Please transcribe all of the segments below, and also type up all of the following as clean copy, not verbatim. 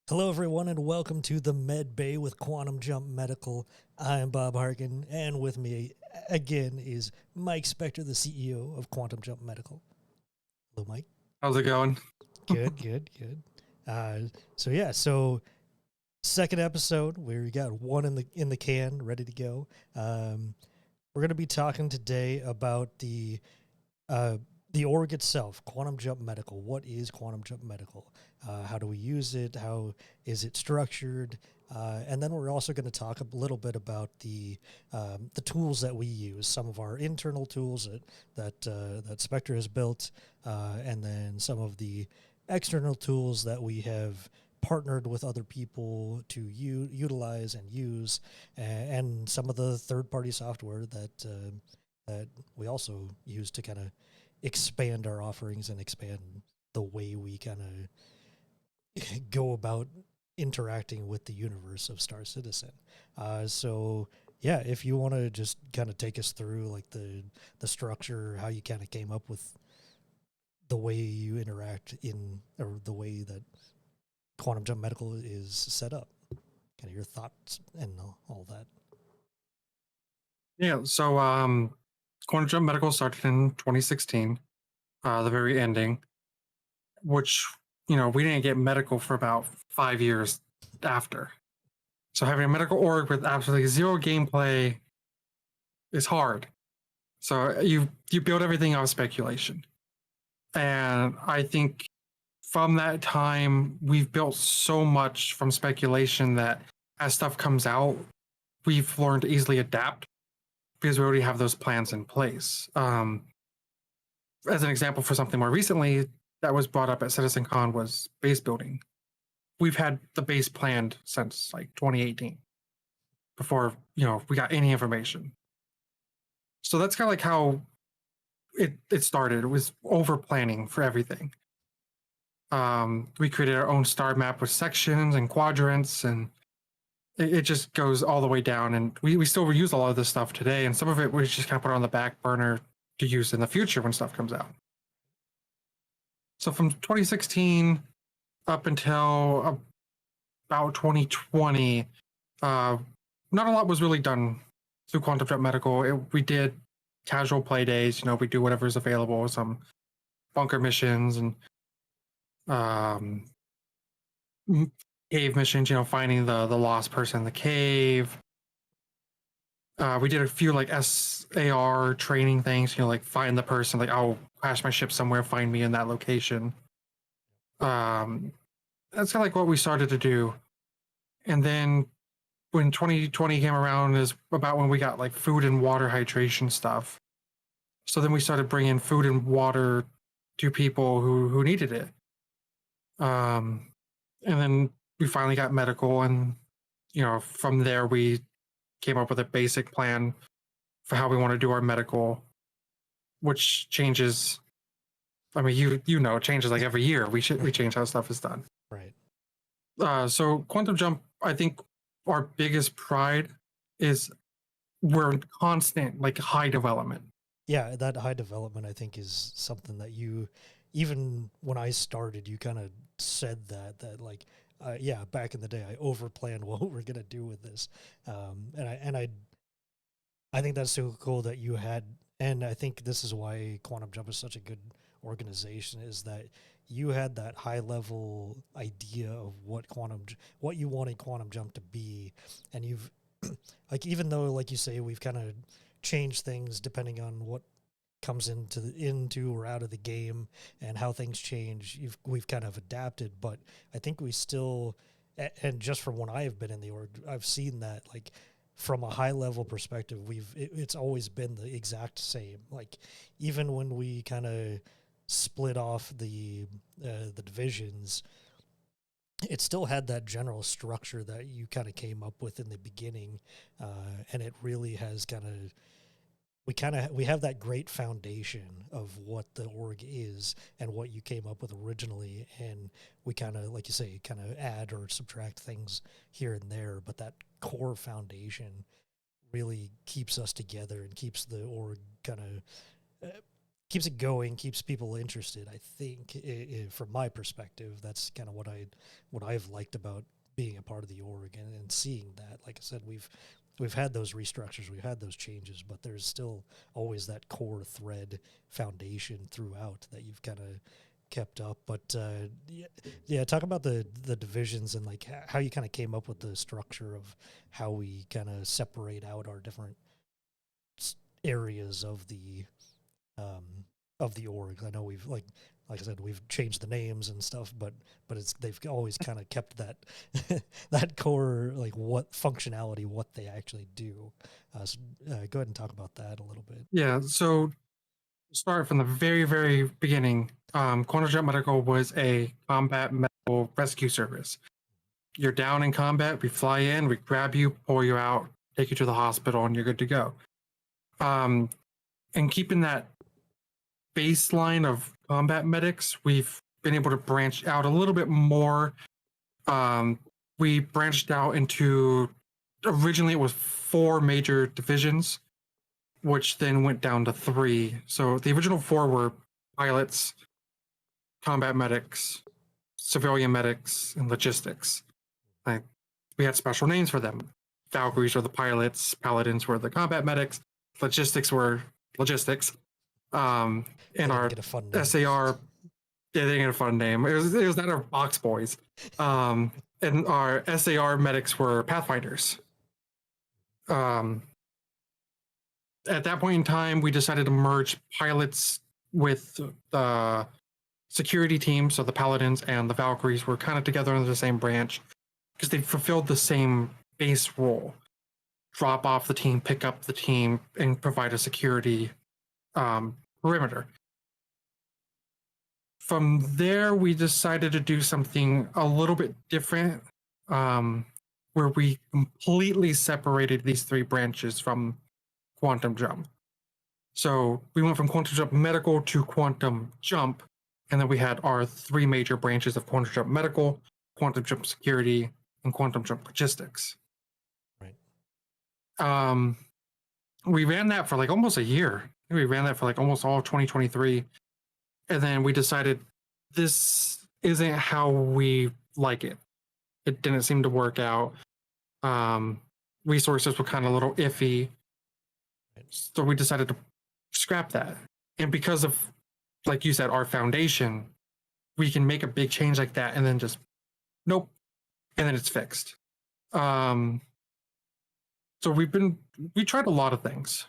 Hello, everyone, and welcome to the Medbay with Quantum Jump Medical. I'm Bob Harkin, and with me again is Mike Spector, the CEO of Quantum Jump Medical. Hello, Mike. How's it going? Good. So second episode. We got one in the can, ready to go. We're going to be talking today about the org itself, Quantum Jump Medical. What is Quantum Jump Medical? How do we use it? How is it structured? And then we're also going to talk a little bit about the tools that we use, some of our internal tools that Spectre has built, and then some of the external tools that we have partnered with other people to utilize and use, and some of the third-party software that we also use to kind of expand our offerings and expand the way we kind of go about interacting with the universe of Star Citizen. If you want to just kind of take us through like the structure, how you kind of came up with the way you interact or the way that Quantum Jump Medical is set up, kind of your thoughts and all that. Yeah, so Quantum Jump Medical started in 2016, the very ending, which, we didn't get medical for about 5 years after. So having a medical org with absolutely zero gameplay is hard. So you build everything on speculation. And I think from that time, we've built so much from speculation that as stuff comes out, we've learned to easily adapt because we already have those plans in place. As an example for something more recently that was brought up at CitizenCon was base building. We've had the base planned since like 2018 before, we got any information. So that's kind of like how it started. It was over planning for everything. We created our own star map with sections and quadrants, and it just goes all the way down. And we still reuse a lot of this stuff today. And some of it we just kind of put on the back burner to use in the future when stuff comes out. So from 2016 up until about 2020, not a lot was really done through Quantum Jump Medical. We did casual play days. We do whatever's available, some bunker missions and cave missions. Finding the lost person in the cave. We did a few like SAR training things. Like find the person. Like I'll crash my ship somewhere, find me in that location. That's kind of like what we started to do. And then when 2020 came around is about when we got like food and water hydration stuff. So then we started bringing food and water to people who needed it. And then we finally got medical, and from there we came up with a basic plan for how we want to do our medical, which changes. I mean, it changes like every year. We change how stuff is done. Right. So Quantum Jump, I think our biggest pride is we're in constant like high development. Yeah, that high development, I think, is something that even when I started, you kind of said that like, back in the day, I overplanned what we're gonna do with this, I think that's so cool that you had, and I think this is why Quantum Jump is such a good organization, is that you had that high level idea of what you wanted Quantum Jump to be, and you've like, even though, like you say, we've kind of changed things depending on what comes into or out of the game and how things change. We've kind of adapted, but I think we still, and just from when I have been in the org, I've seen that like from a high level perspective, it's always been the exact same. Like even when we kind of split off the divisions, it still had that general structure that you kind of came up with in the beginning, and it really has we have that great foundation of what the org is and what you came up with originally, and we kind of, like you say, kind of add or subtract things here and there, but that core foundation really keeps us together and keeps the org kind of keeps it going, keeps people interested. I think, from my perspective, that's kind of what I've liked about being a part of the org and seeing that. Like I said, we've had those restructures, we've had those changes, but there's still always that core thread foundation throughout that you've kind of kept up. But yeah, talk about the divisions and like how you kind of came up with the structure of how we kind of separate out our different areas um, of the org. I know we've like I said, we've changed the names and stuff, but it's they've always kind of kept that that core like what functionality, what they actually do. So, go ahead and talk about that a little bit. Yeah, so start from the very, very beginning. Quantum Jump Medical was a combat medical rescue service. You're down in combat, we fly in, we grab you, pull you out, take you to the hospital, and you're good to go. Um, and keeping that baseline of combat medics, we've been able to branch out a little bit more. We branched out into originally it was 4 major divisions, which then went down to 3. So the original 4 were pilots, combat medics, civilian medics, and logistics. Like, we had special names for them. Valkyries were the pilots, paladins were the combat medics, logistics were logistics. And They didn't our get a fun name. SAR, yeah, they didn't get a fun name. It was not our box boys. And our SAR medics were pathfinders. Um, at that point in time, we decided to merge pilots with the security team. So the paladins and the Valkyries were kind of together under the same branch because they fulfilled the same base role: drop off the team, pick up the team, and provide a security perimeter. From there, we decided to do something a little bit different, where we completely separated these 3 branches from Quantum Jump. So we went from Quantum Jump Medical to Quantum Jump, and then we had our 3 major branches of Quantum Jump Medical, Quantum Jump Security, and Quantum Jump Logistics. Right. We ran that for like almost a year. We ran that for like almost all of 2023. And then we decided this isn't how we like it. It didn't seem to work out. Resources were kind of a little iffy. So we decided to scrap that. And because of, like you said, our foundation, we can make a big change like that and then just, nope. And then it's fixed. So we tried a lot of things.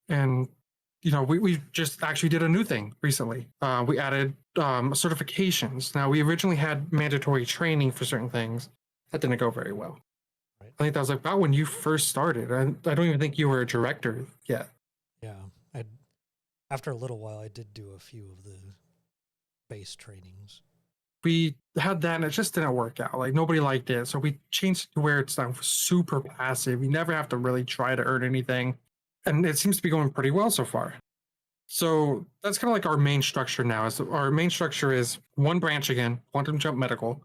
And we just actually did a new thing recently. We added certifications. Now, we originally had mandatory training for certain things. That didn't go very well. Right. I think that was like about when you first started. I don't even think you were a director yet. Yeah. After a little while, I did do a few of the base trainings. We had that and it just didn't work out. Like, nobody liked it. So we changed it to where it's now super passive. You never have to really try to earn anything. And it seems to be going pretty well so far. So that's kind of like our main structure now. Our main structure is 1 branch again, Quantum Jump Medical.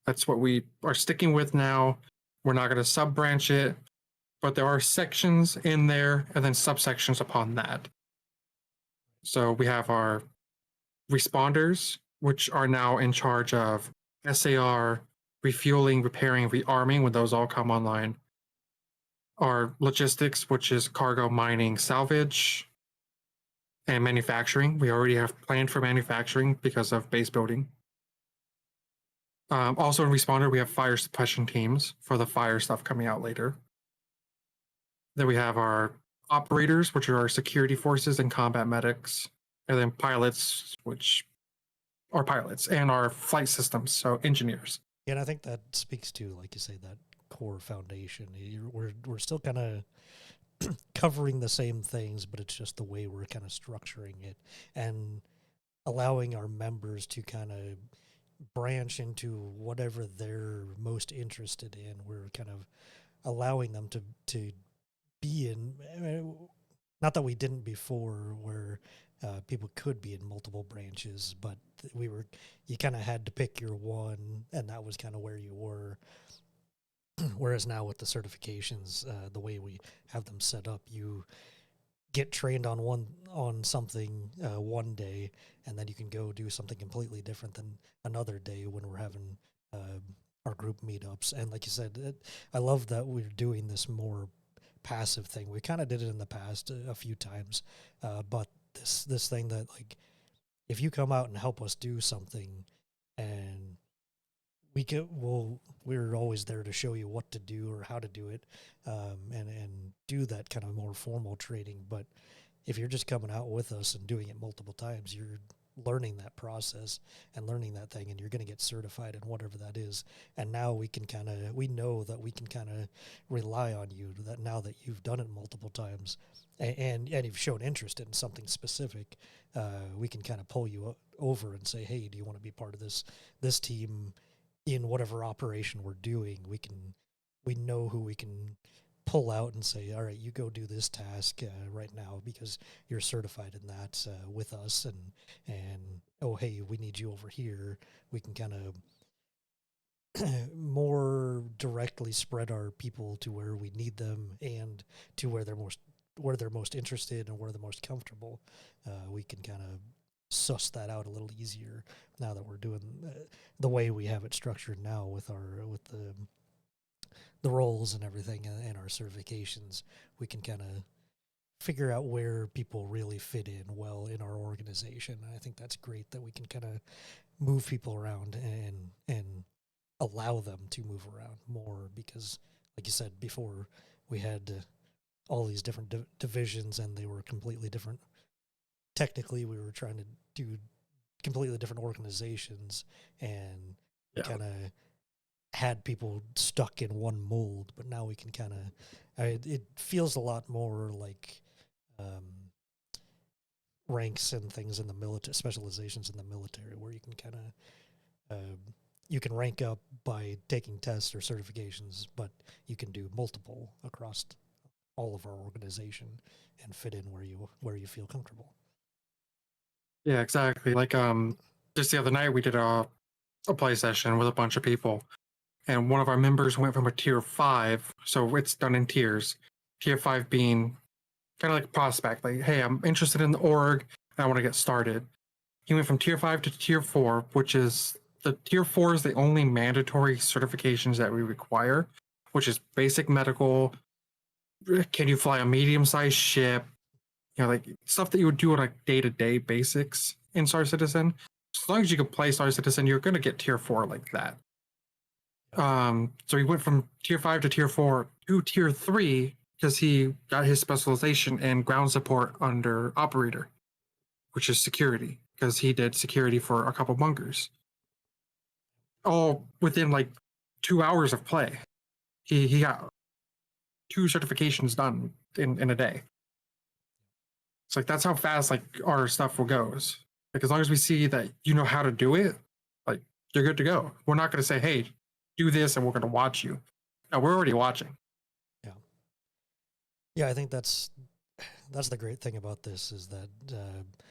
That's what we are sticking with now. We're not going to sub branch it, but there are sections in there and then subsections upon that. So we have our responders, which are now in charge of SAR, refueling, repairing, rearming when those all come online. Our logistics, which is cargo, mining, salvage, and manufacturing. We already have planned for manufacturing because of base building. Also in Responder, we have fire suppression teams for the fire stuff coming out later. Then we have our operators, which are our security forces and combat medics. And then pilots, which are pilots, and our flight systems, so engineers. Yeah, and I think that speaks to, like you say, that core foundation. We're still kind of covering the same things, but it's just the way we're kind of structuring it and allowing our members to kind of branch into whatever they're most interested in. We're kind of allowing them to be in. I mean, not that we didn't before, where people could be in multiple branches, but you kind of had to pick your one, and that was kind of where you were. Whereas now with the certifications, the way we have them set up, get trained on something one day, and then you can go do something completely different than another day when we're having uh, our group meetups. And like you said, I love that we're doing this more passive thing. We kind of did it in the past a few times, but this thing that, like, if you come out and help us do something, and we're always there to show you what to do or how to do it, and do that kind of more formal training. But if you're just coming out with us and doing it multiple times, you're learning that process and learning that thing, and you're going to get certified in whatever that is. And now we know that we can kind of rely on you, that now that you've done it multiple times, and you've shown interest in something specific, we can kind of pull you over and say, hey, do you want to be part of this team in whatever operation we're doing? We know who we can pull out and say, all right, you go do this task right now because you're certified in that with us, and oh, hey, we need you over here. We can kind of more directly spread our people to where we need them, and to where they're most interested and where they're most comfortable. We can kind of suss that out a little easier now that we're doing the way we have it structured now with the roles and everything, and our certifications. We can kind of figure out where people really fit in well in our organization. And I think that's great that we can kind of move people around and allow them to move around more, because like you said before, we had all these different divisions, and they were completely different. Technically, we were trying to do completely different organizations, and Yeah. kind of had people stuck in one mold. But now we can kind of, it feels a lot more like ranks and things in the military, specializations in the military, where you can kind of you can rank up by taking tests or certifications, but you can do multiple across all of our organization and fit in where you feel comfortable. Yeah, exactly. Like just the other night we did a play session with a bunch of people, and one of our members went from a tier 5, so it's done in tiers. Tier 5 being kind of like prospect, like, hey, I'm interested in the org and I want to get started. He went from tier 5 to tier 4, which is the tier 4 is the only mandatory certifications that we require, which is basic medical. Can you fly a medium-sized ship? You know, like stuff that you would do on a day-to-day basics in Star Citizen. As long as you can play Star Citizen, you're going to get tier 4 like that. So he went from tier 5 to tier 4 to tier 3 because he got his specialization in ground support under operator, which is security, because he did security for a couple bunkers. All within like 2 hours of play. He got 2 certifications done in a day. It's like that's how fast like our stuff will goes. Like as long as we see that you know how to do it, like you're good to go. We're not gonna say, hey, do this and we're gonna watch you. No, we're already watching. Yeah. Yeah, I think that's the great thing about this, is that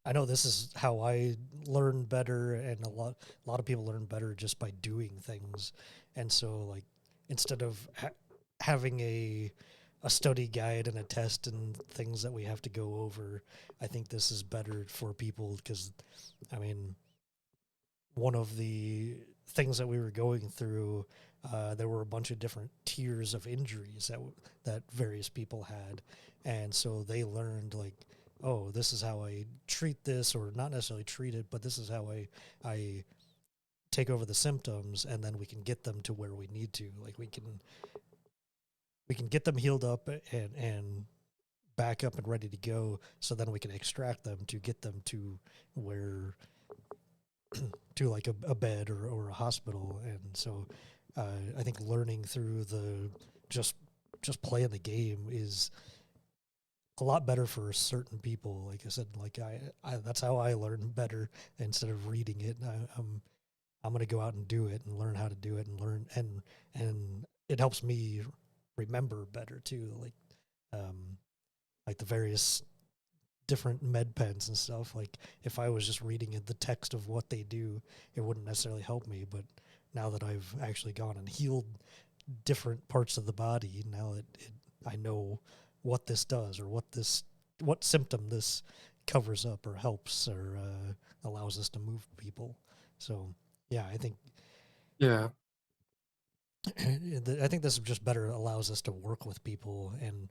I know this is how I learn better, and a lot of people learn better just by doing things. And so, like, instead of having a study guide and a test and things that we have to go over, I think this is better for people, because I mean, one of the things that we were going through, there were a bunch of different tiers of injuries that various people had, and so they learned, like, oh, this is how I treat this, or not necessarily treat it, but this is how I take over the symptoms, and then we can get them to where we need to. Like, we can get them healed up and back up and ready to go, so then we can extract them to get them to where to like a bed or a hospital. And so I think learning through the just playing the game is a lot better for certain people. Like I said, like I that's how I learn better. Instead of reading it, I'm going to go out and do it and learn how to do it, and learn, and it helps me remember better too. Like the various different med pens and stuff. Like, if I was just reading the text of what they do, it wouldn't necessarily help me. But now that I've actually gone and healed different parts of the body, now I know what this does, or what this what symptom this covers up or helps or allows us to move people. So yeah, I think Yeah. I think this just better allows us to work with people and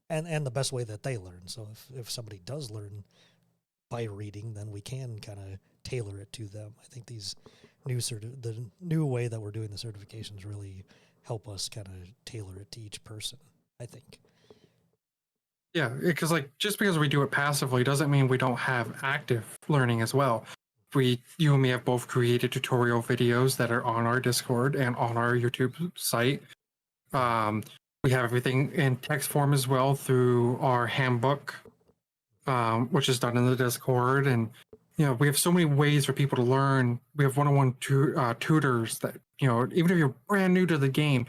and the best way that they learn. So if somebody does learn by reading, then we can kind of tailor it to them. I think these the new way that we're doing the certifications really help us kind of tailor it to each person, I think. Yeah, because like just because we do it passively doesn't mean we don't have active learning as well. You and me have both created tutorial videos that are on our Discord and on our YouTube site. We have everything in text form as well through our handbook, which is done in the Discord, and we have so many ways for people to learn. We have one-on-one tutors that even if you're brand new to the game,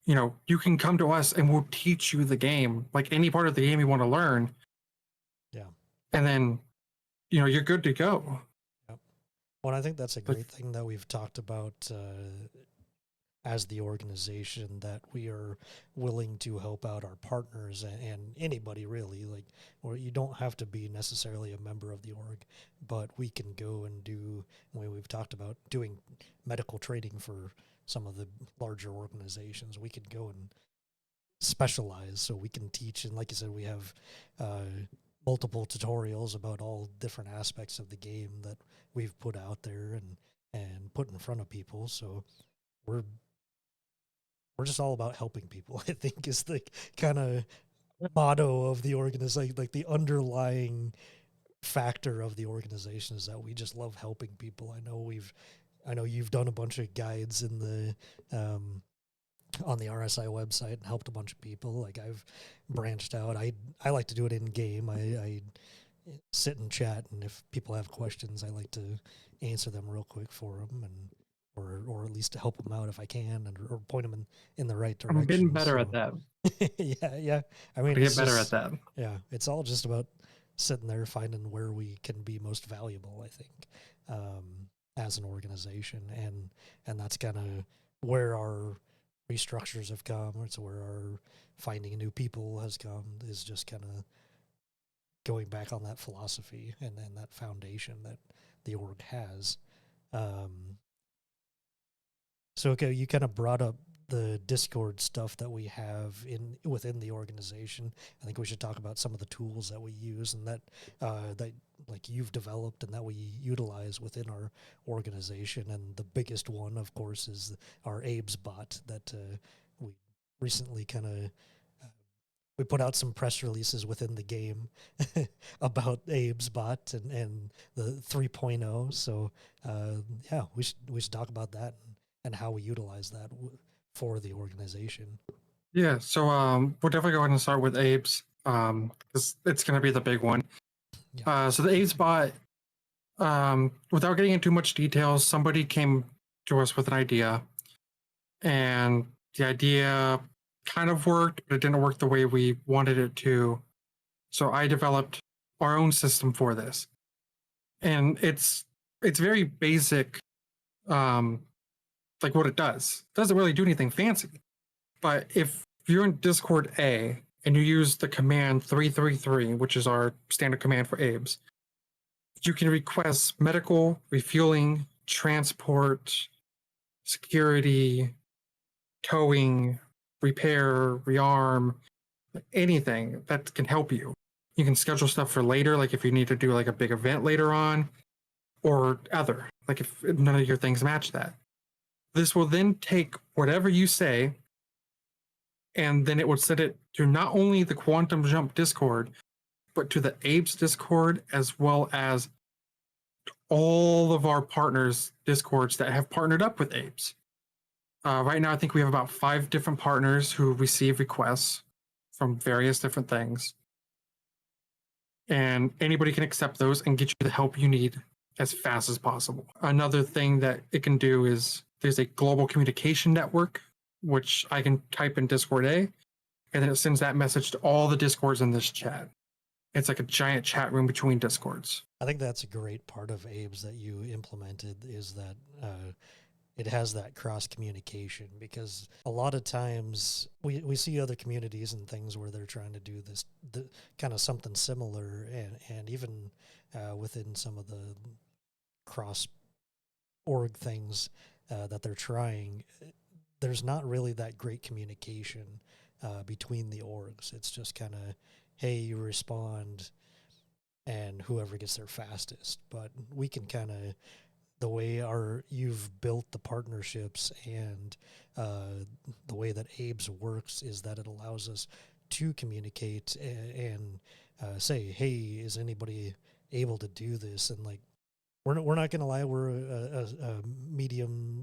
you can come to us and we'll teach you the game, like any part of the game you want to learn. Yeah. And then, you're good to go. Yep. Well, I think that's a Like, great thing that we've talked about as the organization, that we are willing to help out our partners and anybody really, like, or you don't have to be necessarily a member of the org, but we can go and do, we've talked about doing medical training for some of the larger organizations. We could go and specialize so we can teach, and like you said, we have multiple tutorials about all different aspects of the game that we've put out there and put in front of people. So we're just all about helping people, I think, is the kind of motto of the organization. Like the underlying factor of the organization is that we just love helping people. I know you've done a bunch of guides in the on the RSI website and helped a bunch of people. Like I've branched out. I like to do it in game. I sit and chat, and if people have questions, I like to answer them real quick for them, and or at least to help them out if I can, and or point them in the right direction. I'm getting better at that. Yeah. I mean, I get better at that. Yeah, it's all just about sitting there finding where we can be most valuable, I think, as an organization, and that's kind of where our restructures have come. It's where our finding new people has come, is just kind of going back on that philosophy and that foundation that the org has. So okay, you kind of brought up the Discord stuff that we have within the organization. I think we should talk about some of the tools that we use and that that like you've developed and that we utilize within our organization. And the biggest one, of course, is our A.I.B.S bot that we recently kind of we put out some press releases within the game about A.I.B.S bot and the 3.0. So yeah, we should talk about that and how we utilize that for the organization. Yeah, so we'll definitely go ahead and start with A.I.B.S because it's going to be the big one. Yeah. So the A.I.B.S bot, without getting into too much details, somebody came to us with an idea, and the idea kind of worked, but it didn't work the way we wanted it to. So I developed our own system for this, and it's very basic, like what it does. It doesn't really do anything fancy, but if you're in Discord A and you use the command 333, which is our standard command for A.I.B.S, you can request medical, refueling, transport, security, towing, repair, rearm, anything that can help you. You can schedule stuff for later, like if you need to do like a big event later on, or other, like if none of your things match that. This will then take whatever you say, and then it would set it to not only the Quantum Jump Discord, but to the A.I.B.S Discord, as well as all of our partners' Discords that have partnered up with A.I.B.S. Right now, I think we have about 5 different partners who receive requests from various different things. And anybody can accept those and get you the help you need as fast as possible. Another thing that it can do is there's a global communication network, which I can type in Discord A, and then it sends that message to all the Discords in this chat. It's like a giant chat room between Discords. I think that's a great part of A.I.B.S that you implemented, is that it has that cross communication, because a lot of times we see other communities and things where they're trying to do this kind of something similar, and even within some of the cross org things that they're trying, there's not really that great communication between the orgs. It's just kind of, hey, you respond and whoever gets there fastest. But we can kind of, the way you've built the partnerships and the way that A.I.B.S works is that it allows us to communicate and say, hey, is anybody able to do this? And like, we're not going to lie, we're a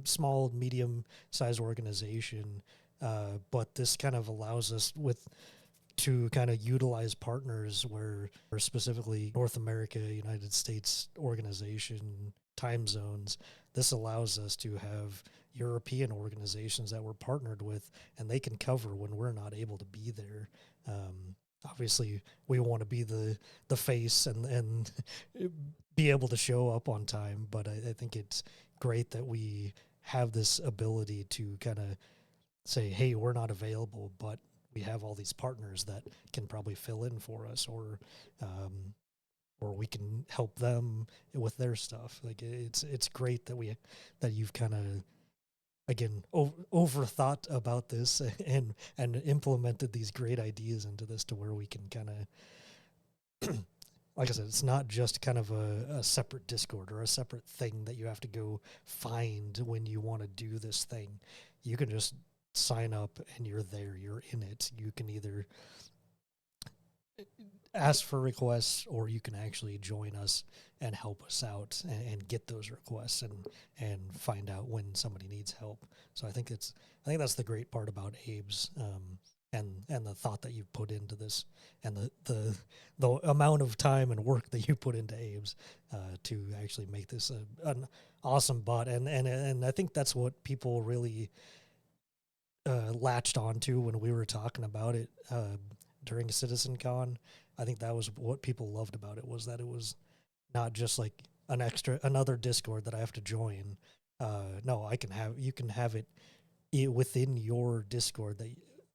small, medium sized organization, but this kind of allows us to kind of utilize partners where specifically North America, United States organization, time zones. This allows us to have European organizations that we're partnered with, and they can cover when we're not able to be there. Obviously, we want to be the face and be able to show up on time, but I think it's great that we have this ability to kind of say, hey, we're not available, but we have all these partners that can probably fill in for us, or we can help them with their stuff. Like it's great that you've kind of, again, overthought about this and implemented these great ideas into this to where we can kind of like I said, it's not just kind of a separate Discord or a separate thing that you have to go find when you want to do this thing. You can just sign up and you're there, you're in it. You can either ask for requests or you can actually join us and help us out and get those requests and find out when somebody needs help. So I think that's the great part about A.I.B.S. And the thought that you put into this, and the amount of time and work that you put into A.I.B.S to actually make this an awesome bot, and I think that's what people really latched onto when we were talking about it during CitizenCon. I think that was what people loved about it, was that it was not just like another Discord that I have to join. No, you can have it within your Discord,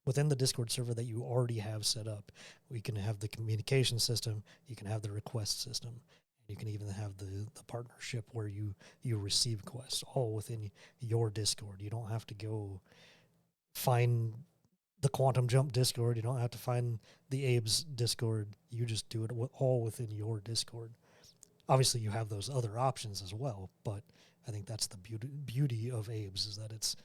within the Discord server that you already have set up. We can have the communication system, you can have the request system, you can even have the partnership where you receive quests all within your Discord. You don't have to go find the Quantum Jump Discord. You don't have to find the A.I.B.S Discord. You just do it all within your Discord. Obviously, you have those other options as well, but I think that's the beauty of A.I.B.S is that it's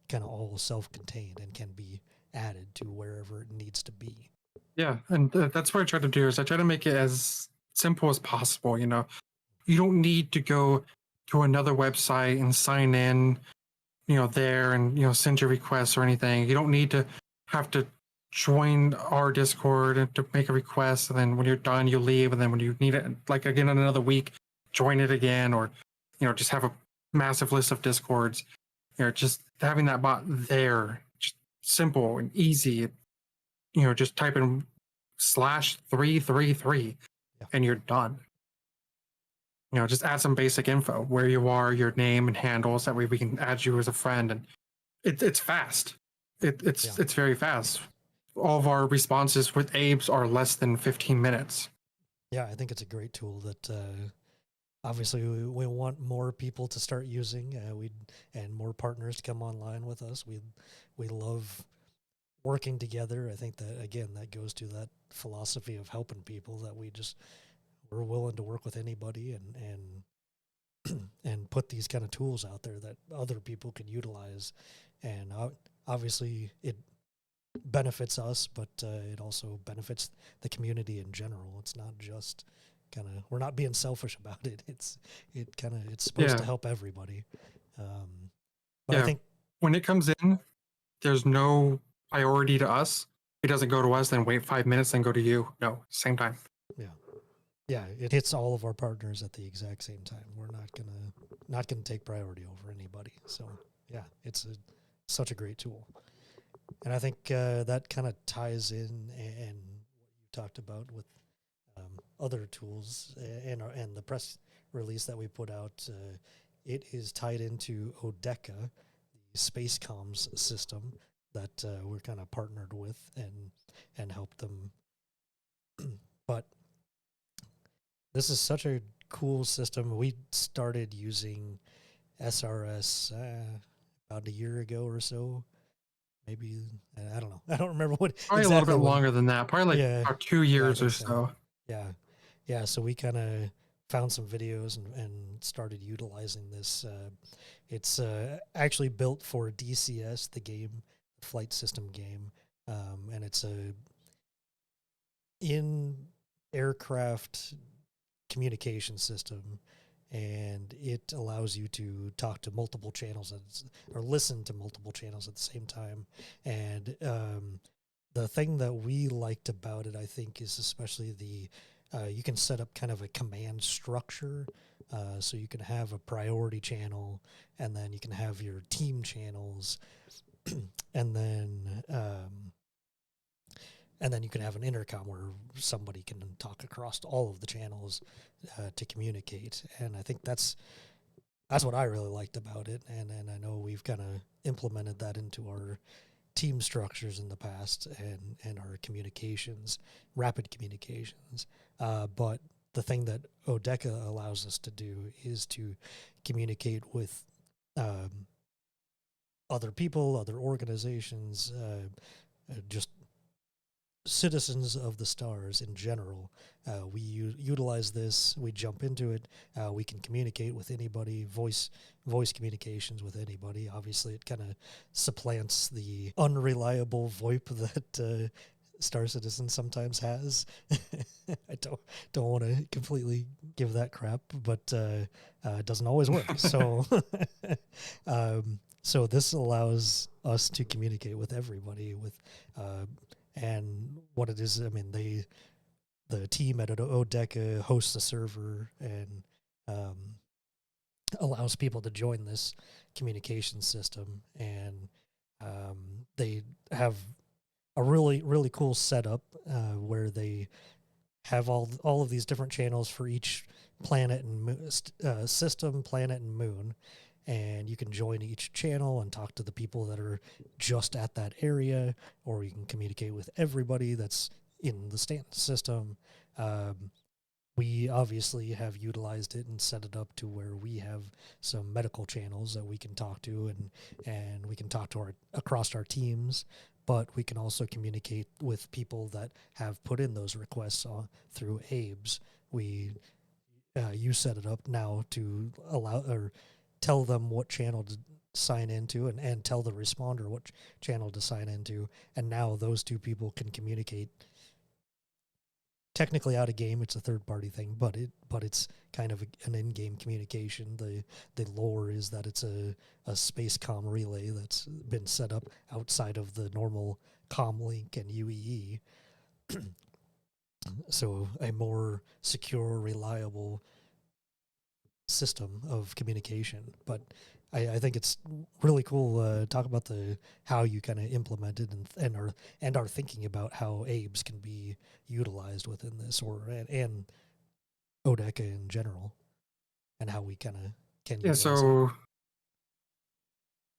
kind of all self-contained and can be added to wherever it needs to be. Yeah, and that's what I try to do, is I try to make it as simple as possible. You know, you don't need to go to another website and sign in, there and send your requests or anything. You don't need to have to join our Discord and to make a request, and then when you're done, you leave, and then when you need it, like again in another week, join it again, or just have a massive list of Discords. Just having that bot there, just simple and easy. Just type in /333 and you're done. Just add some basic info, where you are, your name and handles. That way we can add you as a friend, and it's fast. It's very fast. All of our responses with A.I.B.S are less than 15 minutes. Yeah, I think it's a great tool that obviously we want more people to start using. And more partners to come online with us. We love working together. I think that, again, that goes to that philosophy of helping people, that we're willing to work with anybody and put these kind of tools out there that other people can utilize. And obviously it benefits us, but it also benefits the community in general. It's not just we're not being selfish about it. It's supposed to help everybody. But I think when it comes in, there's no priority to us. It doesn't go to us, then wait 5 minutes, then go to you. No, same time. Yeah, it hits all of our partners at the exact same time. We're not gonna take priority over anybody. So yeah, it's such a great tool. And I think that kind of ties in and what you talked about with other tools and the press release that we put out. it is tied into Odeka, the space comms system that we're kind of partnered with and help them. But this is such a cool system. We started using SRS about a year ago or so. Maybe I don't know. I don't remember what Probably a little exactly bit when. longer than that. Probably like Yeah, about 2 yeah, I years or think so. so. Yeah, yeah. So we kind of found some videos and started utilizing this. It's actually built for DCS, the game, the flight system game, and it's a in aircraft communication system, and it allows you to talk to multiple channels or listen to multiple channels at the same time. And the thing that we liked about it, I think, is especially the you can set up kind of a command structure. So you can have a priority channel, and then you can have your team channels, and then you can have an intercom where somebody can talk across all of the channels to communicate. And I think that's what I really liked about it. And I know we've kind of implemented that into our team structures in the past and our communications, rapid communications. But the thing that Odeka allows us to do is to communicate with other people, other organizations, just citizens of the stars in general. We utilize this. We jump into it. We can communicate with anybody. Voice communications with anybody. Obviously, it kind of supplants the unreliable VoIP that Star Citizen sometimes has. I don't want to completely give that crap, but it doesn't always work. So, so this allows us to communicate with everybody with. And what it is, I mean, the team at Odeka hosts a server and allows people to join this communication system, and they have a really cool setup where they have all of these different channels for each planet and system, planet and moon, and you can join each channel and talk to the people that are just at that area, or you can communicate with everybody that's in the system. We obviously have utilized it and set it up to where we have some medical channels that we can talk to, and we can talk to across our teams, but we can also communicate with people that have put in those requests through A.I.B.S. You set it up now to allow or tell them what channel to sign into, and tell the responder what channel to sign into, and now those two people can communicate. Technically out of game, it's a third party thing, but it's kind of an in-game communication. The lore is that it's a space comm relay that's been set up outside of the normal comlink and UEE. So a more secure, reliable system of communication. But I think it's really cool. Talk about how you kind of implemented and are thinking about how A.I.B.S can be utilized within this, and Odeka in general, and how we kind of can Yeah, utilize it. so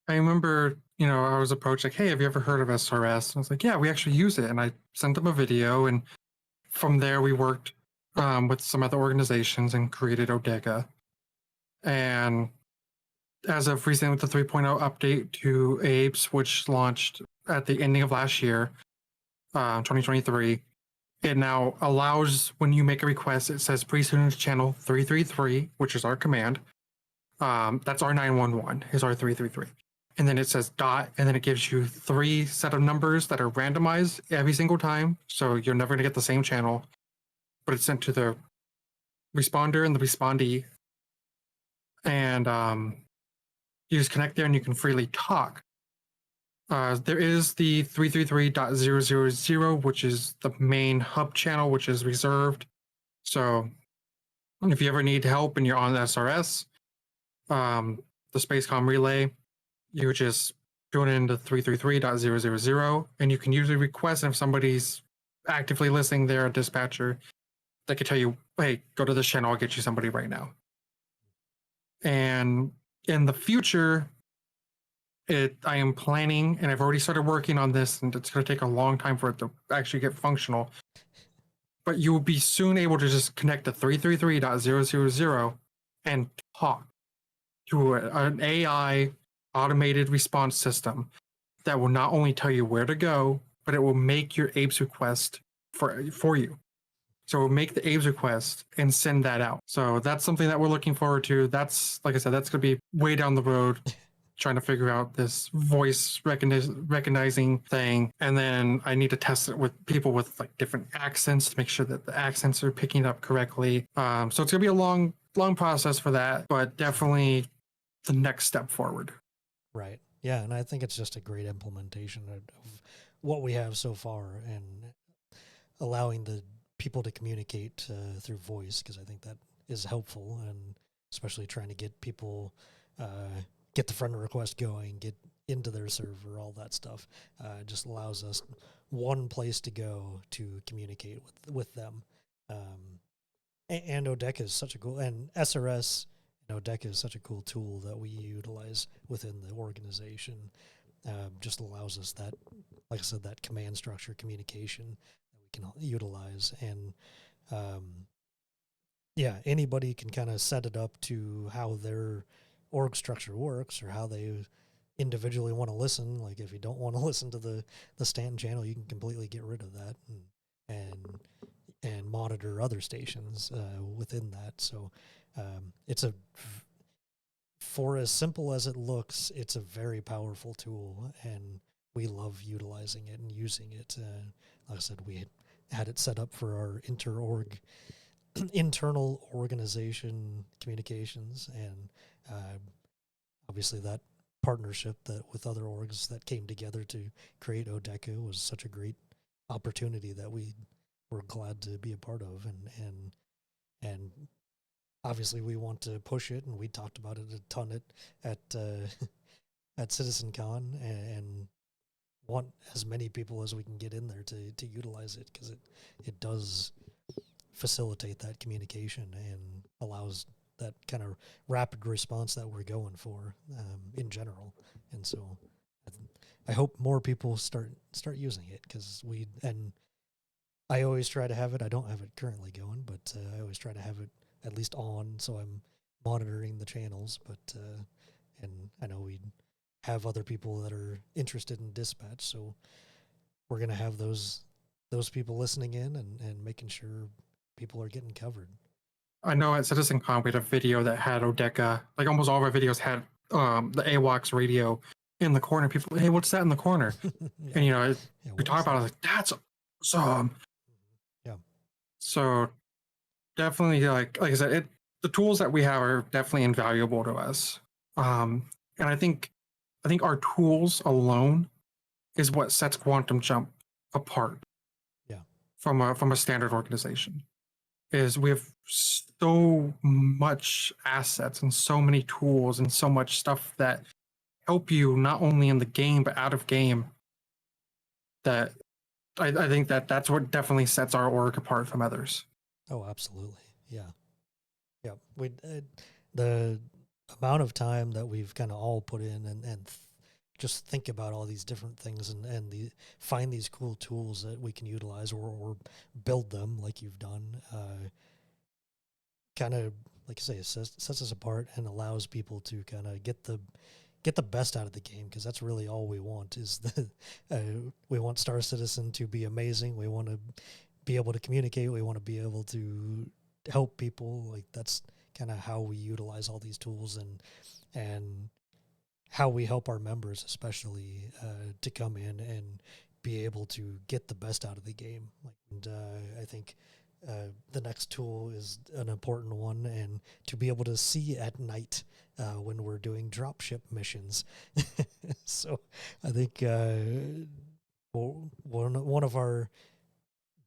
I remember, I was approached like, hey, have you ever heard of SRS? And I was like, yeah, we actually use it. And I sent them a video. And from there, we worked with some other organizations and created Odeka. And as of recently, with the 3.0 update to A.I.B.S, which launched at the ending of last year, 2023, it now allows, when you make a request, it says please tune into channel 333, which is our command. That's our 911 is our 333. And then it says dot, and then it gives you 3 set of numbers that are randomized every single time. So you're never going to get the same channel, but it's sent to the responder and the respondee. And you just connect there and you can freely talk. There is the 333.000, which is the main hub channel, which is reserved. So if you ever need help and you're on SRS, the Spacecom relay, you just tune into 333.000, and you can usually request, and if somebody's actively listening there, a dispatcher, they could tell you, hey, go to this channel, I'll get you somebody right now. And in the future, I am planning, and I've already started working on this, and it's going to take a long time for it to actually get functional. But you will be soon able to just connect to 333.0.0.0 and talk to an AI automated response system that will not only tell you where to go, but it will make your A.I.B.S request for you. So we'll make the A.I.B.S request and send that out. So that's something that we're looking forward to. That's, like I said, that's going to be way down the road, trying to figure out this voice recognizing thing. And then I need to test it with people with like different accents to make sure that the accents are picking it up correctly. So it's going to be a long process for that, but definitely the next step forward. Right. Yeah, and I think it's just a great implementation of what we have so far, and allowing the people to communicate through voice, because I think that is helpful, and especially trying to get people get the friend request going, get into their server, all that stuff. Just allows us one place to go to communicate with them. And Odeca is such a cool, and SRS and Odeca is such a cool tool that we utilize within the organization. Just allows us that, like I said, that command structure communication that we can utilize. And yeah, anybody can kind of set it up to how their org structure works, or how they individually want to listen. Like if you don't want to listen to the Stanton channel, you can completely get rid of that, and and monitor other stations within that. So it's a, for as simple as it looks, it's a very powerful tool, and we love utilizing it and using it. Like I said, we had it set up for our internal organization communications, and obviously that partnership that with other orgs that came together to create Odeca was such a great opportunity that we were glad to be a part of, and obviously we want to push it, and we talked about it a ton at at CitizenCon, and want as many people as we can get in there to utilize it, because it does facilitate that communication and allows that kind of rapid response that we're going for in general. And so I hope more people start using it, because I always try to have it. I don't have it currently going, but I always try to have it at least on, so I'm monitoring the channels. But and I know we have other people that are interested in dispatch, so we're gonna have those people listening in, and making sure people are getting covered. I know at CitizenCon we had a video that had Odeca. Like almost all of our videos had the AWACS radio in the corner. People, hey, what's that in the corner? Yeah. And Yeah, we talk about it, like that's awesome. Yeah. So definitely, like I said, the tools that we have are definitely invaluable to us. And I think our tools alone is what sets Quantum Jump apart. Yeah. From a standard organization. Is we have so much assets and so many tools and so much stuff that help you not only in the game but out of game, that I think that's what definitely sets our org apart from others. Oh, absolutely. Yeah. Yeah. We the amount of time that we've kind of all put in, and just think about all these different things, and find these cool tools that we can utilize, or build them like you've done. Kind of, like I say, it sets us apart and allows people to kind of get the best out of the game, because that's really all we want. Is we want Star Citizen to be amazing. We want to be able to communicate. We want to be able to help people. Like that's kind of how we utilize all these tools, and how we help our members, especially to come in and be able to get the best out of the game. And I think the next tool is an important one, and to be able to see at night when we're doing dropship missions. So I think one of our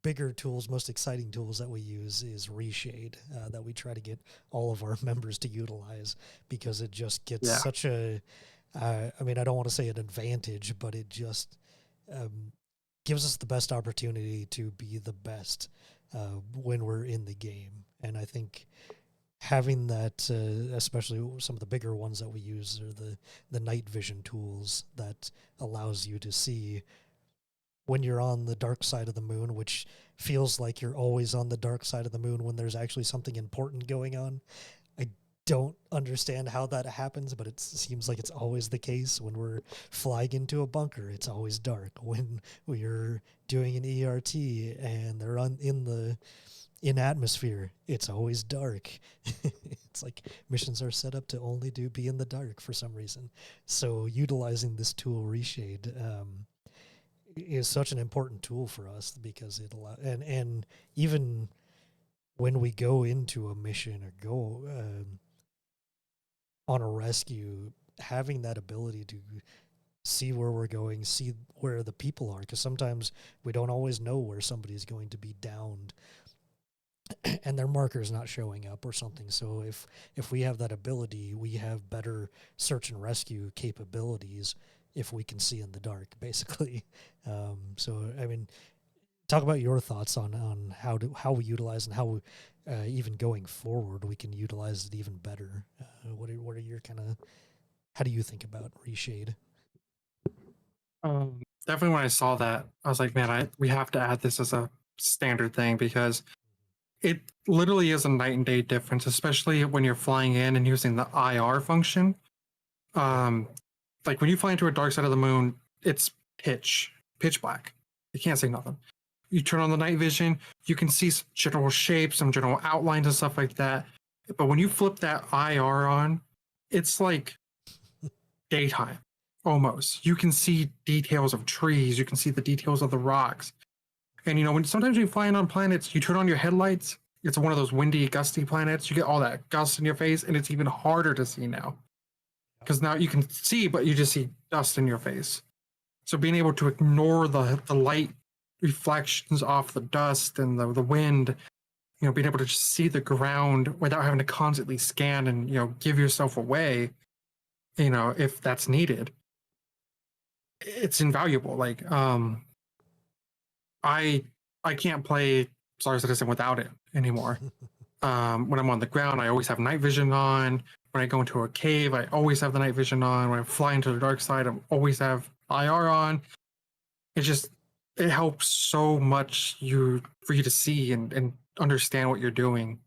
bigger tools, most exciting tools that we use is Reshade, that we try to get all of our members to utilize, because it just gets such a, I mean, I don't want to say an advantage, but it just gives us the best opportunity to be the best when we're in the game. And I think having that, especially some of the bigger ones that we use, are the night vision tools that allows you to see when you're on the dark side of the moon, which feels like you're always on the dark side of the moon when there's actually something important going on. I don't understand how that happens, but it seems like it's always the case. When we're flying into a bunker, it's always dark. When we're doing an ERT and they're in atmosphere, it's always dark. It's like missions are set up to only be in the dark for some reason. So utilizing this tool Reshade is such an important tool for us because it allows, and even when we go into a mission or go on a rescue, having that ability to see where we're going, see where the people are, because sometimes we don't always know where somebody's going to be downed and their marker's not showing up or something. So if we have that ability, we have better search and rescue capabilities if we can see in the dark, basically. So I mean, talk about your thoughts on how we utilize and how even going forward we can utilize it even better. What are your kind of, how do you think about Reshade? Definitely when I saw that, I was like, man, we have to add this as a standard thing because it literally is a night and day difference, especially when you're flying in and using the IR function. Yeah. Like when you fly into a dark side of the moon, it's pitch black. You can't see nothing. You turn on the night vision, you can see some general shapes, some general outlines and stuff like that. But when you flip that IR on, it's like daytime almost. You can see details of trees, you can see the details of the rocks. And when sometimes when you fly in on planets, you turn on your headlights. It's one of those windy, gusty planets. You get all that gust in your face, and it's even harder to see now because now you can see, but you just see dust in your face. So being able to ignore the light reflections off the dust and the wind, being able to just see the ground without having to constantly scan and give yourself away, if that's needed, it's invaluable. Like I I can't play Star Citizen without it anymore. When I'm on the ground, I always have night vision on. When I go into a cave, I always have the night vision on. When I fly into the dark side, I always have IR on. It just it helps so much for you to see and understand what you're doing.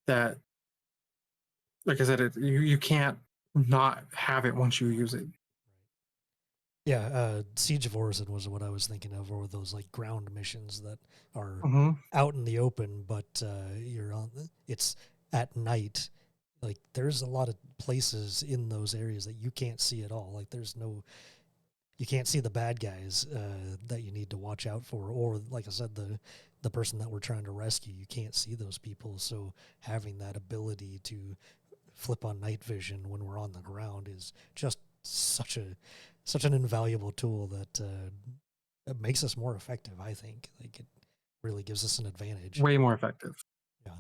That, like I said, you can't not have it once you use it. Yeah, Siege of Orison was what I was thinking of, or those like ground missions that are Mm-hmm. out in the open, but you're on. It's at night. Like there's a lot of places in those areas that you can't see at all. Like there's no, you can't see the bad guys that you need to watch out for, or like I said, the person that we're trying to rescue. You can't see those people. So having that ability to flip on night vision when we're on the ground is just such an invaluable tool that it makes us more effective. I think like it really gives us an advantage. Way more effective. Yeah.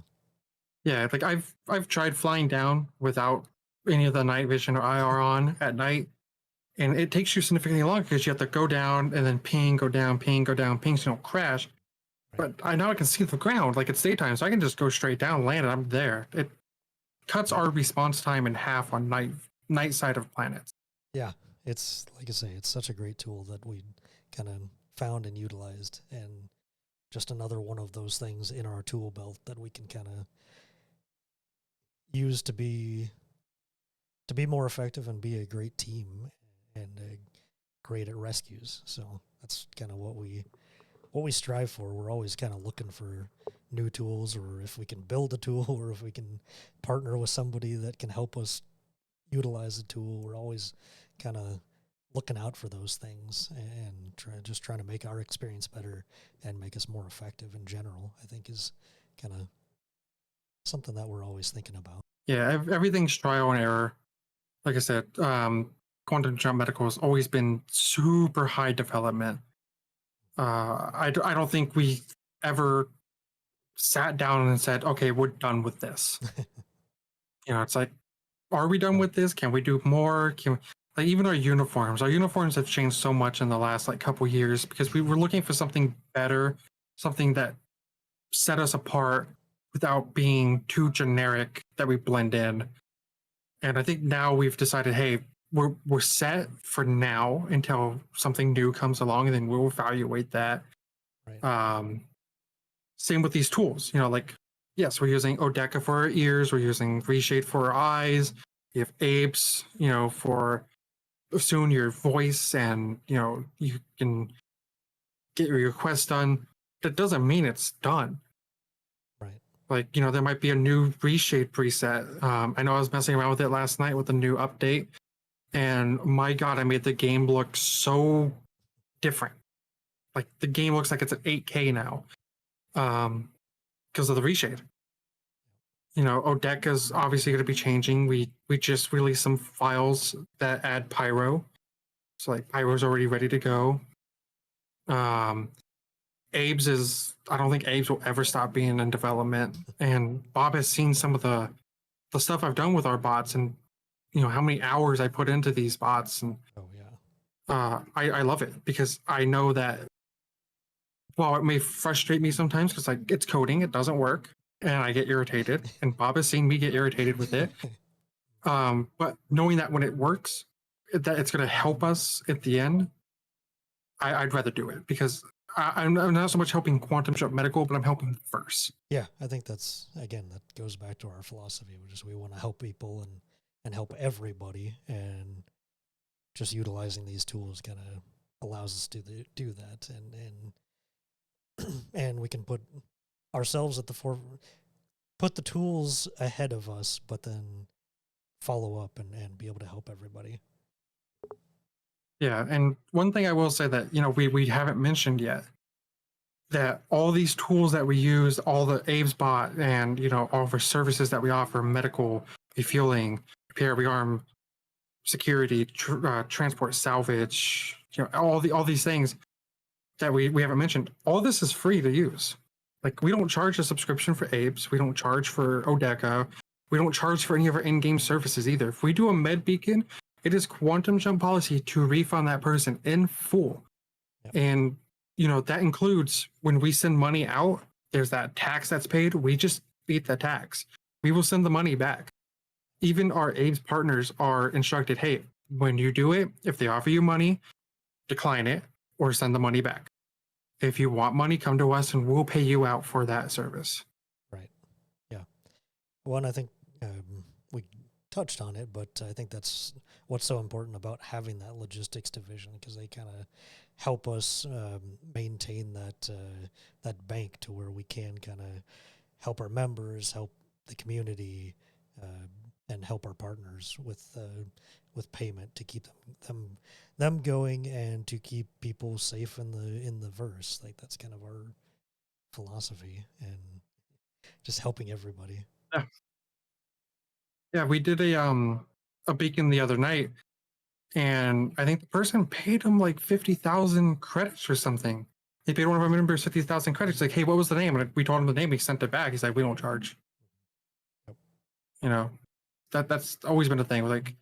Yeah, like I've tried flying down without any of the night vision or IR on at night, and it takes you significantly longer because you have to go down and then ping, go down, ping, go down, ping, so you don't crash. Right. But I now I can see the ground like it's daytime, so I can just go straight down, land, and I'm there. It cuts Yeah. our response time in half on night side of planets. Yeah. It's like I say, it's such a great tool that we kind of found and utilized, and just another one of those things in our tool belt that we can kind of use to be more effective and be a great team and great at rescues. So that's kind of what we strive for. We're always kind of looking for new tools, or if we can build a tool, or if we can partner with somebody that can help us utilize the tool. We're always kind of looking out for those things and trying to make our experience better and make us more effective in general. I think is kind of something that we're always thinking about. Yeah, everything's trial and error. Like I said, quantum jump medical has always been super high development. I don't think we ever sat down and said, okay, we're done with this. It's like, are we done Yeah. with this? Can we do more? Like even our uniforms have changed so much in the last like couple years because we were looking for something better, something that set us apart. without being too generic that we blend in. And I think now we've decided, hey, we're set for now until something new comes along, and then we'll evaluate that. Right. Same with these tools, like, yes, we're using Odeca for our ears, we're using Reshade for our eyes. We have A.I.B.S, for soon your voice, and you can get your request done. That doesn't mean it's done. Right. Like, there might be a new Reshade preset. I know I was messing around with it last night with the new update, and my God, I made the game look so different. Like, the game looks like it's at 8K now, because of the Reshade. Odeca is obviously going to be changing. We just released some files that add Pyro, so like Pyro's already ready to go. A.I.B.S is, I don't think A.I.B.S will ever stop being in development, and Bob has seen some of the stuff I've done with our bots, and how many hours I put into these bots, and Oh yeah. I love it because I know that while it may frustrate me sometimes because like it's coding, it doesn't work, and I get irritated, and Bob has seen me get irritated with it. But knowing that when it works, that it's going to help us at the end, I'd rather do it because I'm not so much helping Quantum Jump Medical, but I'm helping first. Yeah, I think that's, again, that goes back to our philosophy, which is we want to help people and help everybody, and just utilizing these tools kind of allows us to do that, and we can put ourselves at the put the tools ahead of us, but then follow up and be able to help everybody. Yeah, and one thing I will say that we haven't mentioned yet, that all these tools that we use, all the A.I.B.S bot, and all of our services that we offer, medical, refueling, repair, rearm, security, transport, salvage, all these things that we haven't mentioned. All this is free to use. Like, we don't charge a subscription for A.I.B.S, we don't charge for Odeca, we don't charge for any of our in-game services either. If we do a med beacon, it is Quantum Jump policy to refund that person in full. Yep. And that includes when we send money out, there's that tax that's paid, we just beat the tax, we will send the money back. Even our A.I.B.S partners are instructed, hey, when you do it, if they offer you money, decline it or send the money back. If you want money, come to us and we'll pay you out for that service. Right. Yeah. One, I think we touched on it, but I think that's what's so important about having that logistics division, because they kind of help us maintain that bank to where we can kind of help our members, help the community, and help our partners with payment to keep them going, and to keep people safe in the verse. Like, that's kind of our philosophy, and just helping everybody. Yeah, yeah, we did a beacon the other night, and I think the person paid him like 50,000 credits or something. He paid one of our members 50,000 credits. Like, hey, what was the name? And we told him the name. He sent it back. He's like, we don't charge. Yep. That's always been a thing. Like,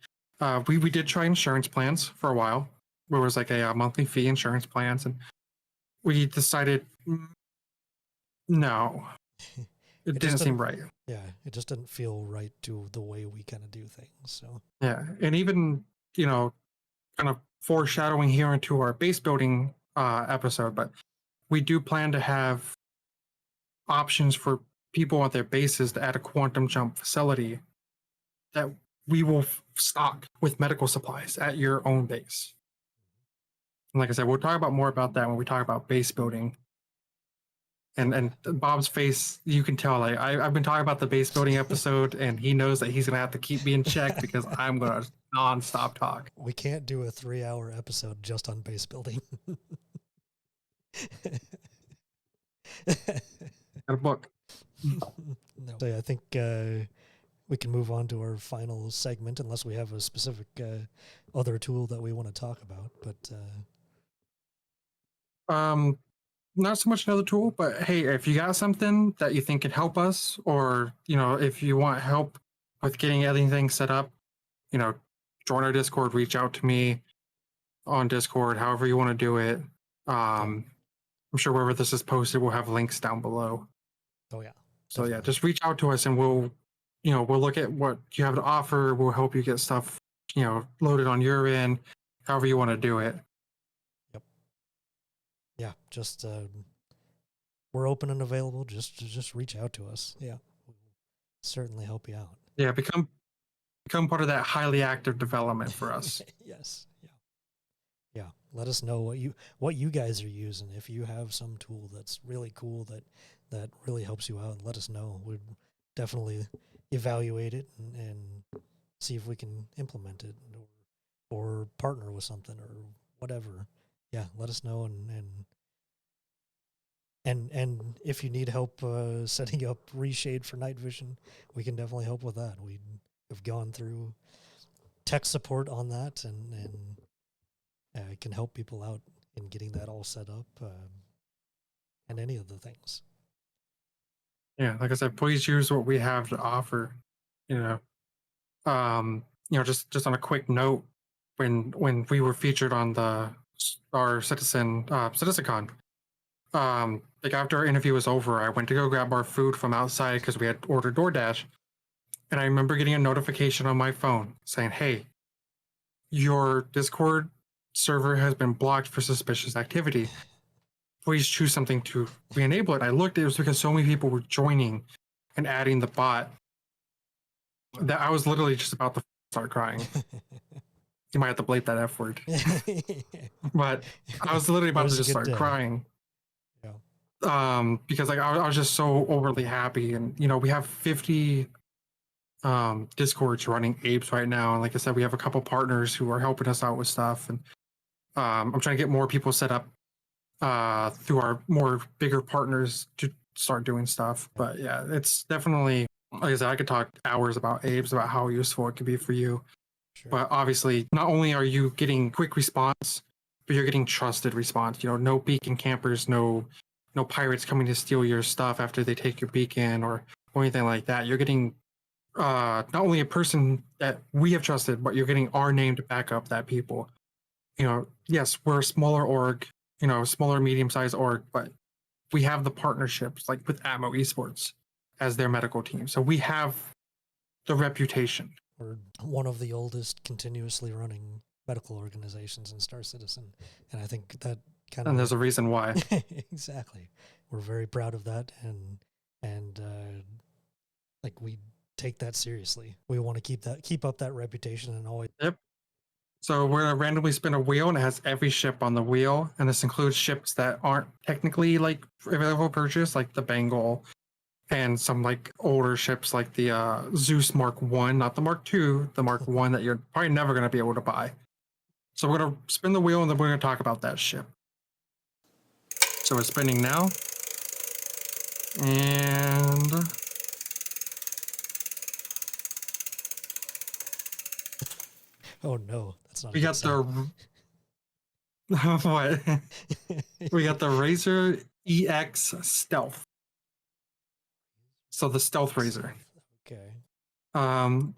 we did try insurance plans for a while, where it was like a monthly fee insurance plans, and we decided no, it It just didn't seem didn't, right. yeah, it just didn't feel right to the way we kind of do things. So Yeah, and even kind of foreshadowing here into our base building episode, but we do plan to have options for people at their bases to add a quantum jump facility that we will stock with medical supplies at your own base. And like I said, we'll talk about more about that when we talk about base building. And Bob's face, you can tell. Like, I've been talking about the base building episode, and he knows that he's gonna have to keep me in check because I'm gonna non-stop talk. we can't do a 3-hour episode just on base building. Got a book. No. So yeah, I think we can move on to our final segment, unless we have a specific other tool that we want to talk about. But Not so much another tool, but hey, if you got something that you think could help us, or if you want help with getting anything set up, you know, join our Discord, reach out to me on Discord, however you want to do it. I'm sure wherever this is posted, we'll have links down below. oh yeah, So yeah, definitely. just reach out to us and we'll look at what you have to offer. We'll help you get stuff, loaded on your end, however you want to do it. Yep. Yeah. Just we're open and available. Just reach out to us. Yeah. We'll certainly help you out. Yeah, become part of that highly active development for us. Yes. Yeah. Yeah. Let us know what you guys are using. If you have some tool that's really cool that really helps you out, let us know. We'd definitely evaluate it and see if we can implement it or partner with something or whatever. Yeah, let us know and if you need help setting up Reshade for night vision, we can definitely help with that. We have gone through tech support on that and can help people out in getting that all set up and any of the things. Yeah, like I said, please use what we have to offer. You just on a quick note, when we were featured on our CitizenCon, like after our interview was over, I went to go grab our food from outside because we had ordered DoorDash, and I remember getting a notification on my phone saying, "Hey, your Discord server has been blocked for suspicious activity. Please choose something to re-enable it." I looked; it was because so many people were joining and adding the bot that I was literally just about to start crying. You might have to bleep that F word. But I was literally It about to was a just good start day. crying. Yeah. Because like I was just so overly happy, and we have 50 Discords running A.I.B.S right now, and like I said, we have a couple partners who are helping us out with stuff, and I'm trying to get more people set up through our more bigger partners to start doing stuff. But yeah, it's definitely, like I said, I could talk hours about A.I.B.S, about how useful it could be for you. Sure. But obviously, not only are you getting quick response, but you're getting trusted response. No beacon campers, no pirates coming to steal your stuff after they take your beacon or anything like that. You're getting not only a person that we have trusted, but you're getting our name to back up that people. Yes, we're a smaller org, smaller medium sized org, but we have the partnerships like with Atmo Esports as their medical team. So we have the reputation. We're one of the oldest continuously running medical organizations in Star Citizen, and I think that kind And there's of a reason why. exactly. We're very proud of that, and like we take that seriously. We want to keep up that reputation, and always. Yep. So we're gonna randomly spin a wheel, and it has every ship on the wheel, and this includes ships that aren't technically like available for purchase, like the Bengal, and some like older ships like the Zeus Mark One, not the Mark Two, the Mark One that you're probably never gonna be able to buy. So we're gonna spin the wheel, and then we're gonna talk about that ship. So we're spinning now, and Oh no, that's not a we good got sign. what? We got the Razer EX Stealth. So the Stealth Razer. Okay.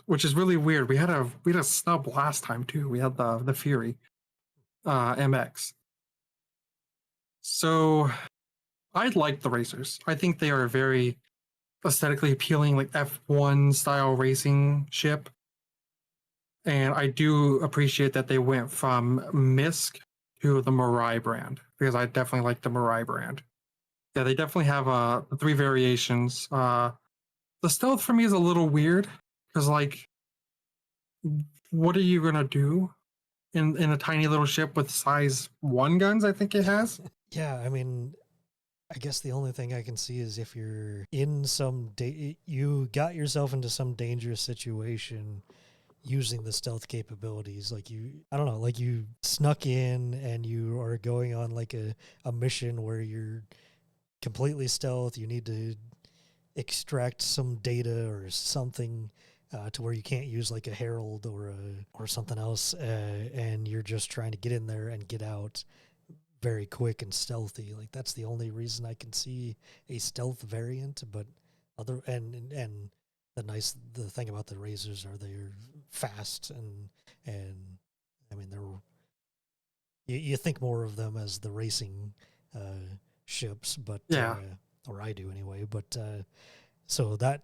Which is really weird. We had a snub last time too. We had the Fury MX. So I like the racers. I think they are a very aesthetically appealing, like F1 style racing ship. And I do appreciate that they went from Misk to the Mirai brand because I definitely like the Mirai brand. Yeah, they definitely have three variations. The stealth for me is a little weird because like, what are you gonna do in a tiny little ship with size 1 guns? I think it has. Yeah, I mean, I guess the only thing I can see is if you're in you got yourself into some dangerous situation using the stealth capabilities. Like I don't know, like you snuck in and you are going on like a mission where you're completely stealth. You need to extract some data or something to where you can't use like a herald or something else, and you're just trying to get in there and get out very quick and stealthy. Like that's the only reason I can see a stealth variant. But and the thing about the razors are they're fast and I mean you think more of them as the racing ships, but Yeah. or I do anyway. But So that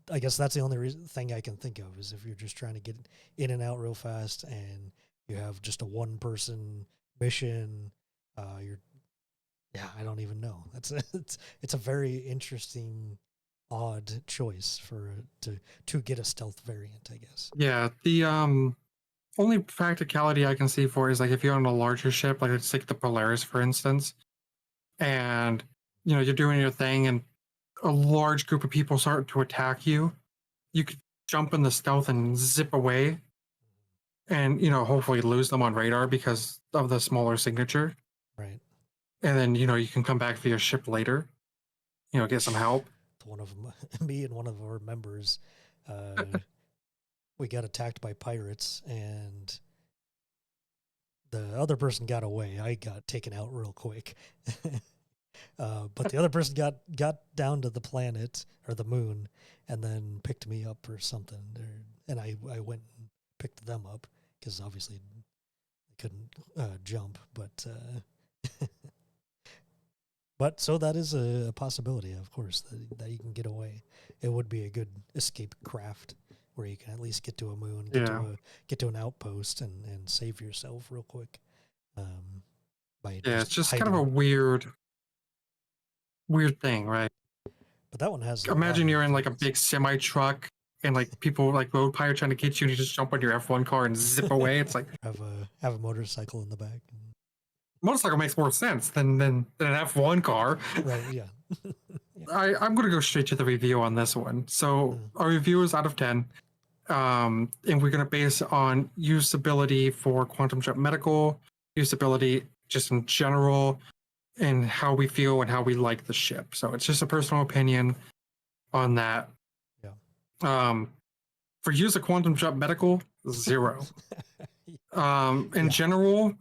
I guess that's the only thing I can think of is if you're just trying to get in and out real fast and you have just a one person mission, you're yeah, I don't even know. It's a very interesting, odd choice for to get a stealth variant, I guess. Yeah, the only practicality I can see for is like if you're on a larger ship, like it's like the Polaris, for instance, and you're doing your thing, and a large group of people start to attack you. You could jump in the stealth and zip away, and hopefully lose them on radar because of the smaller signature. Right. And then you can come back for your ship later. Get some help. One of them, me and one of our members, we got attacked by pirates, and the other person got away. I got taken out real quick. But the other person got down to the planet or the moon, and then picked me up or something. And I went and picked them up because obviously I couldn't jump. But so that is a possibility, of course, that you can get away. It would be a good escape craft where you can at least get to a moon, Yeah. get to an outpost, and save yourself real quick. By Yeah, just it's just kind of a hiding. weird thing, right? But that one has a lot Imagine of you're in like a variants. big semi truck and like people like road pirate trying to get you, and you just jump on your F1 car and zip away. It's like Have a motorcycle in the back. motorcycle makes more sense than an F1 car. Right, yeah. Yeah. I'm gonna go straight to the review on this one. So our review is out of 10. And we're gonna base it on usability for Quantum Jump Medical, usability just in general, and how we feel and how we like the ship. So it's just a personal opinion on that. Yeah. For use of Quantum Jump Medical, 0. In Yeah, general,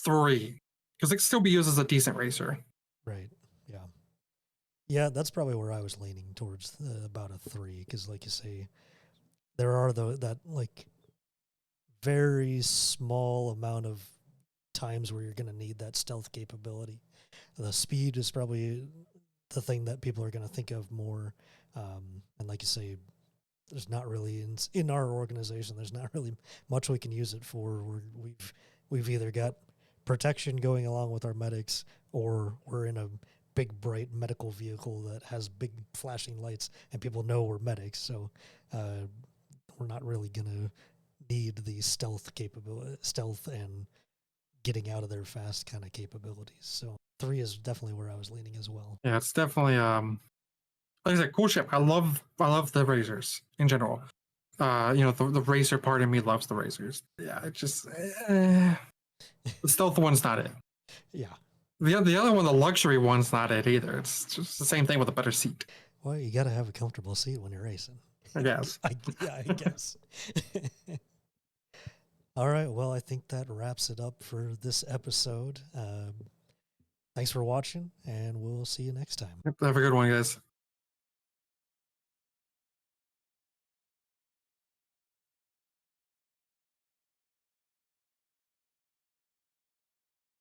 3, because it can still be used as a decent racer. right. Yeah. Yeah, that's probably where I was leaning towards about a 3 because, like you say, there are that like very small amount of times where you're going to need that stealth capability. The speed is probably the thing that people are going to think of more. And like you say, there's not really in our organization. There's not really much we can use it for. We've either got protection going along with our medics, or we're in a big bright medical vehicle that has big flashing lights, and people know we're medics. So we're not really gonna need the stealth and getting out of there fast kind of capabilities. So 3 is definitely where I was leaning as well. Yeah, it's definitely like I said, cool ship. I love the racers in general. The racer part of me loves the racers. Yeah, it just the stealth one's not it. Yeah. The other one, the luxury one's not it either. It's just the same thing with a better seat, Well, you got to have a comfortable seat when you're racing. I guess. I guess. All right. Well, I think that wraps it up for this episode. Thanks for watching, and we'll see you next time. Have a good one, guys.